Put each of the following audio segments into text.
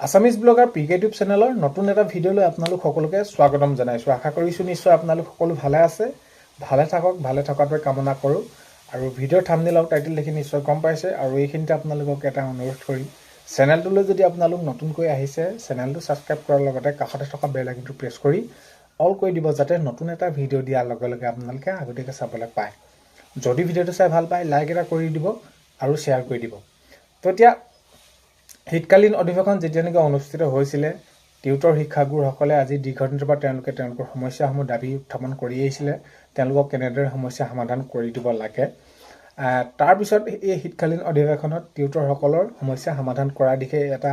Assamese blogger পিকে tube চেনেলৰ নতুন এটা ভিডিঅ'লৈ আপোনালোক সকলোকে স্বাগতম জনাইছোঁ। আশা কৰিছোঁ নিশ্চয় আপোনালোক সকলো ভালে আছে, ভালে থাকক, ভালে থকাটোৱে কামনা কৰোঁ। আৰু ভিডিঅ'ৰ থাম্বনেইল আৰু টাইটেল দেখি নিশ্চয় গম পাইছে। আৰু এইখিনিতে আপোনালোকক এটা অনুৰোধ কৰিম, চেনেলটোলৈ যদি আপোনালোক নতুনকৈ আহিছে, চেনেলটো ছাবস্ক্ৰাইব কৰাৰ লগতে কাষতে থকা বেল আইকনটো প্ৰেছ কৰি অল কৰি দিব, যাতে নতুন এটা ভিডিঅ' দিয়াৰ লগে লগে আপোনালোকে আগতীয়াকৈ চাবলৈ পায়। যদি ভিডিঅ'টো চাই ভাল পায়, লাইক এটা কৰি দিব আৰু শ্বেয়াৰ কৰি দিব। তো এতিয়া শীতকালীন অধিৱেশন যেতিয়া নেকি অনুষ্ঠিত হৈছিলে, টিউটৰ শিক্ষাগুৰুসকলে আজি দীৰ্ঘদিনৰ পৰা তেওঁলোকৰ সমস্যাসমূহ দাবী উত্থাপন কৰি আহিছিলে, তেওঁলোকক কেনেদৰে সমস্যা সমাধান কৰি দিব লাগে। তাৰপিছত এই শীতকালীন অধিৱেশনত টিউটৰসকলৰ সমস্যা সমাধান কৰাৰ দিশে এটা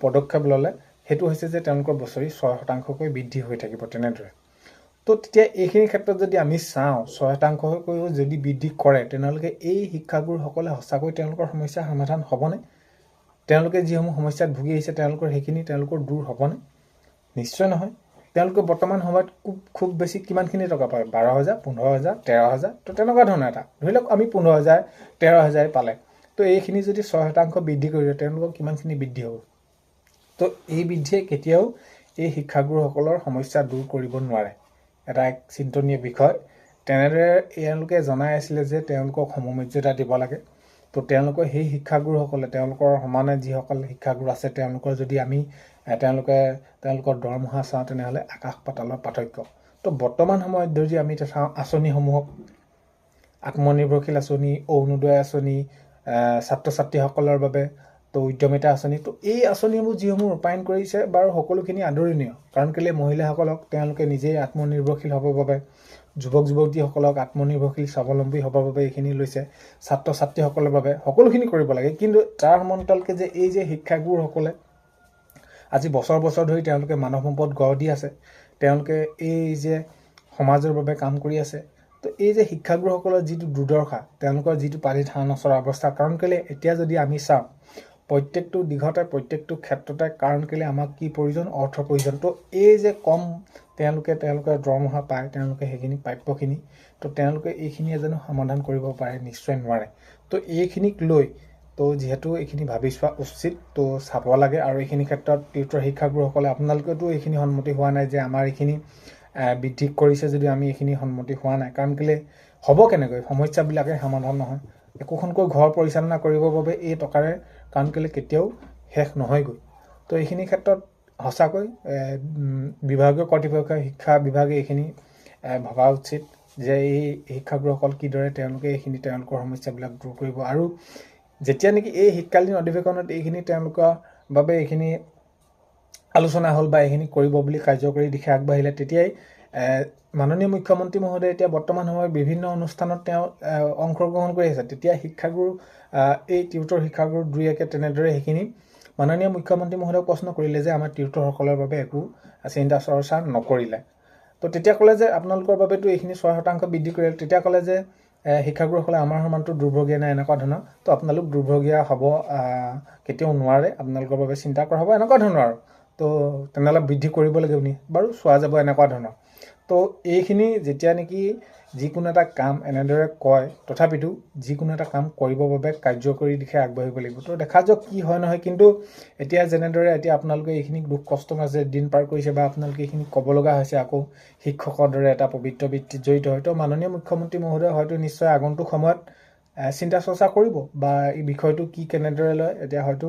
পদক্ষেপ ল'লে, সেইটো হৈছে যে তেওঁলোকৰ বছৰি 6% বৃদ্ধি হৈ থাকিব তেনেদৰে। তো তেতিয়া এইখিনি ক্ষেত্ৰত যদি আমি চাওঁ, 6%কৈও যদি বৃদ্ধি কৰে, তেনেহ'লে এই শিক্ষাগুৰুসকলে সঁচাকৈ তেওঁলোকৰ সমস্যা সমাধান হ'বনে? তেওঁলোকে যিসমূহ সমস্যাত ভুগি আহিছে, তেওঁলোকৰ দূৰ হ'বনে? নিশ্চয় নহয়। তেওঁলোকে বৰ্তমান সময়ত খুব বেছি কিমানখিনি টকা পায়? 12,000, 15,000, 13,000। তো তেনেকুৱা ধৰণৰ এটা ধৰি লওক আমি 15,000, 13,000 পালে, তো এইখিনি যদি 6% বৃদ্ধি কৰি দিয়ে, তেওঁলোকৰ কিমানখিনি বৃদ্ধি হ'ব? তো এই বৃদ্ধিয়ে কেতিয়াও এই শিক্ষাগুৰুসকলৰ সমস্যা দূৰ কৰিব নোৱাৰে। এটা এক চিন্তনীয় বিষয়। তেনেদৰে এওঁলোকে জনাই আছিলে যে তেওঁলোকক সমমৰ্যাদা দিব লাগে। তো তেওঁলোকৰ সেই শিক্ষাগুৰুসকলে, তেওঁলোকৰ সমানে যিসকল শিক্ষাগুৰু আছে, তেওঁলোকৰ যদি আমি তেওঁলোকৰ দৰমহা চাওঁ, তেনেহ'লে আকাশ পাতালৰ পাৰ্থক্য। তো বৰ্তমান সময়ত যদি আমি চাওঁ আঁচনিসমূহক, আত্মনিৰ্ভৰশীল আঁচনি, অৰুণোদয় আঁচনি, ছাত্ৰ ছাত্ৰীসকলৰ বাবে তো উদ্যমিতা আঁচনি, তো এই আঁচনিসমূহ যিসমূহ ৰূপায়ণ কৰিছে বাৰু সকলোখিনি আদৰণীয়। কাৰণ কেলৈ মহিলাসকলক তেওঁলোকে নিজেই আত্মনিৰ্ভৰশীল হ'বৰ বাবে, যুৱক যুৱতীসকলক আত্মনিৰ্ভৰশীল স্বাৱলম্বী হ'বৰ বাবে এইখিনি লৈছে, ছাত্ৰ ছাত্ৰীসকলৰ বাবে সকলোখিনি কৰিব লাগে। কিন্তু তাৰ সমান্তৰালকৈ যে এই যে শিক্ষাগুৰুসকলে আজি বছৰ বছৰ ধৰি তেওঁলোকে মানৱ সম্পদ গঢ় দি আছে, তেওঁলোকে এই যে সমাজৰ বাবে কাম কৰি আছে, তো এই যে শিক্ষাগুৰুসকলৰ যিটো দুৰ্দশা, তেওঁলোকৰ যিটো পানীত হাঁহ নচৰা অৱস্থা, কাৰণ কেলৈ এতিয়া যদি আমি চাওঁ প্ৰত্যেকটো দিশতে, প্ৰত্যেকটো ক্ষেত্ৰতে, কাৰণ কেলৈ আমাক কি প্ৰয়োজন? অৰ্থৰ প্ৰয়োজন। তো এই যে কম তেওঁলোকে দৰমহা পায়, তেওঁলোকে সেইখিনি প্ৰাপ্যখিনি, তো তেওঁলোকে এইখিনিয়ে জানো সমাধান কৰিব পাৰে? নিশ্চয় নোৱাৰে। তো এইখিনিক লৈ তো যিহেতু এইখিনি ভাবি চোৱা উচিত, তো চাব লাগে। আৰু এইখিনি ক্ষেত্ৰত টিউটৰ শিক্ষাগুৰুসকলে আপোনালোকেতো এইখিনি সন্মতি হোৱা নাই যে আমাৰ এইখিনি বৃদ্ধি কৰিছে যদি আমি এইখিনি সন্মতি হোৱা নাই। কাৰণ কেলৈ হ'ব কেনেকৈ? সমস্যাবিলাকে সমাধান নহয়। একোখনকৈ ঘৰ পৰিচালনা কৰিবৰ বাবে এই টকাৰে কাৰণ কেলৈ কেতিয়াও শেষ নহয়গৈ। তো এইখিনি ক্ষেত্ৰত সঁচাকৈ বিভাগীয় কৰ্তৃপক্ষ, শিক্ষা বিভাগে এইখিনি ভবা উচিত যে এই শিক্ষাগুৰুসকল কিদৰে তেওঁলোকে এইখিনি তেওঁলোকৰ সমস্যাবিলাক দূৰ কৰিব। আৰু যেতিয়া নেকি এই শীতকালীন অধিৱেশনত এইখিনি তেওঁলোকৰ বাবে এইখিনি আলোচনা হ'ল বা এইখিনি কৰিব বুলি কাৰ্যকৰী দিশে আগবাঢ়িলে, তেতিয়াই মাননীয় মুখ্যমন্ত্ৰী মহোদয়ে এতিয়া বৰ্তমান সময়ত বিভিন্ন অনুষ্ঠানত তেওঁ অংশগ্ৰহণ কৰি আছে। তেতিয়া শিক্ষাগুৰু, এই টিউটৰ শিক্ষাগুৰু দুই একে তেনেদৰে সেইখিনি মাননীয় মুখ্যমন্ত্ৰী মহোদয়ক প্ৰশ্ন কৰিলে যে আমাৰ টিউটৰসকলৰ বাবে একো চিন্তা চৰ্চা নকৰিলে। তো তেতিয়া ক'লে যে আপোনালোকৰ বাবেতো এইখিনি 6% বৃদ্ধি কৰিলে। তেতিয়া ক'লে যে শিক্ষাগুৰুসকলে আমাৰ সমানটো দুৰ্ভগীয়া নাই, এনেকুৱা ধৰণৰ। তো আপোনালোক দুৰ্ভগীয়া হ'ব কেতিয়াও নোৱাৰে, আপোনালোকৰ বাবে চিন্তা কৰা হ'ব, এনেকুৱা ধৰণৰ। আৰু তো তেনেহ'লে বৃদ্ধি কৰিব লাগিব নি? বাৰু চোৱা যাব, এনেকুৱা ধৰণৰ। তো এইখিনি যেতিয়া নেকি যিকোনো এটা কাম এনেদৰে কয়, তথাপিতো যিকোনো এটা কাম কৰিবৰ বাবে কাৰ্যকৰী দিশে আগবাঢ়িব লাগিব। তো দেখা যাওক কি হয় নহয়। কিন্তু এতিয়া যেনেদৰে এতিয়া আপোনালোকে এইখিনি দুখ কষ্ট মাজে দিন পাৰ কৰিছে, বা আপোনালোকে এইখিনি ক'ব লগা হৈছে, আকৌ শিক্ষকৰ দৰে এটা পবিত্ৰ বৃত্তিত জড়িত হয়, তো মাননীয় মুখ্যমন্ত্ৰী মহোদয় হয়তো নিশ্চয় আগন্তুক সময়ত চিন্তা চৰ্চা কৰিব, বা এই বিষয়টো কি কেনেদৰে লয়। এতিয়া হয়তো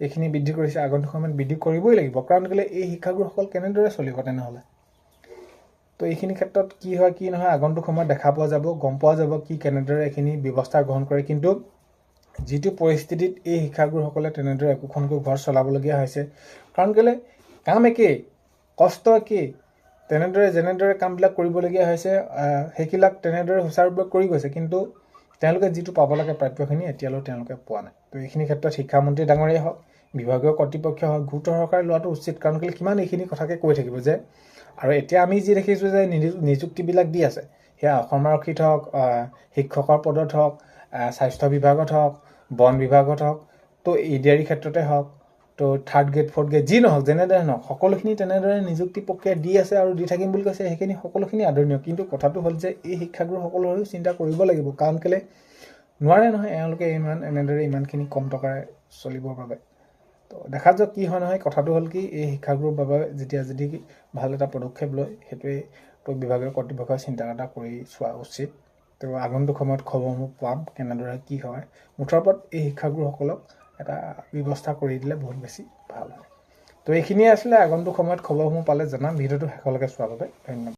এইখিনি বৃদ্ধি কৰিছে, আগন্তুক সময়ত বৃদ্ধি কৰিবই লাগিব। কাৰণ কেলৈ এই শিক্ষাগুৰুসকল কেনেদৰে চলিব তেনেহ'লে? তো এইখিনি ক্ষেত্ৰত কি হয় কি নহয় আগন্তুক সময়ত দেখা পোৱা যাব, গম পোৱা যাব কি কেনেদৰে এইখিনি ব্যৱস্থা গ্ৰহণ কৰে। কিন্তু যিটো পৰিস্থিতিত এই শিক্ষাগুৰুসকলে তেনেদৰে একোখনকৈ ঘৰ চলাবলগীয়া হৈছে, কাৰণ কেলৈ কাম একেই, কষ্ট একেই, তেনেদৰে যেনেদৰে কামবিলাক কৰিবলগীয়া হৈছে, সেইবিলাক তেনেদৰে সুচাৰুৰূপে কৰি গৈছে। কিন্তু তেওঁলোকে যিটো পাব লাগে প্ৰাপ্যখিনি এতিয়ালৈ তেওঁলোকে পোৱা নাই। তো এইখিনি ক্ষেত্ৰত শিক্ষামন্ত্ৰী ডাঙৰীয়াই হওক, বিভাগীয় কৰ্তৃপক্ষ হওক, গুৰুত্ব সহকাৰে লোৱাটো উচিত। কাৰণ কেলৈ কিমান এইখিনি কথাকে কৈ থাকিব যে, আৰু এতিয়া আমি যি দেখিছোঁ যে নিযুক্তিবিলাক দি আছে, সেয়া অসম আৰক্ষীত হওক, শিক্ষকৰ পদত হওক, স্বাস্থ্য বিভাগত হওক, বন বিভাগত হওক, তো EDRE ক্ষেত্ৰতে হওক, তো 3rd গ্ৰেড 4th গ্ৰেড যি নহওক, যেনেদৰে নহওক, সকলোখিনি তেনেদৰে নিযুক্তি প্ৰক্ৰিয়া দি আছে আৰু দি থাকিম বুলি কৈছে। সেইখিনি সকলোখিনি আদৰণীয়। কিন্তু কথাটো হ'ল যে এই শিক্ষাগুৰুসকলৰো চিন্তা কৰিব লাগিব। কাৰণ কেলৈ নোৱাৰে নহয় এওঁলোকে এনেদৰে ইমানখিনি কম টকাৰে চলিবৰ বাবে। তো তো দেখা যাওক কি হয় নহয়। কথাটো হ'ল কি, এই শিক্ষাগুৰুৰ বাবে যদি ভাল এটা পদক্ষেপ লয়, সেইটোৱে বিভাগীয় কৰ্তৃপক্ষই চিন্তা এটা কৰি চোৱা উচিত। তো আগন্তুক সময়ত খবৰসমূহ পাম কেনেদৰে কি হয়। মুঠৰ ওপৰত এই শিক্ষাগুৰুসকলক এটা ব্যৱস্থা কৰি দিলে বহুত বেছি ভাল হয়। তো এইখিনিয়ে আছিলে। আগন্তুক সময়ত খবৰসমূহ পালে জনাম। ভিডিঅ'টো শেষলৈকে চোৱাৰ বাবে ধন্যবাদ।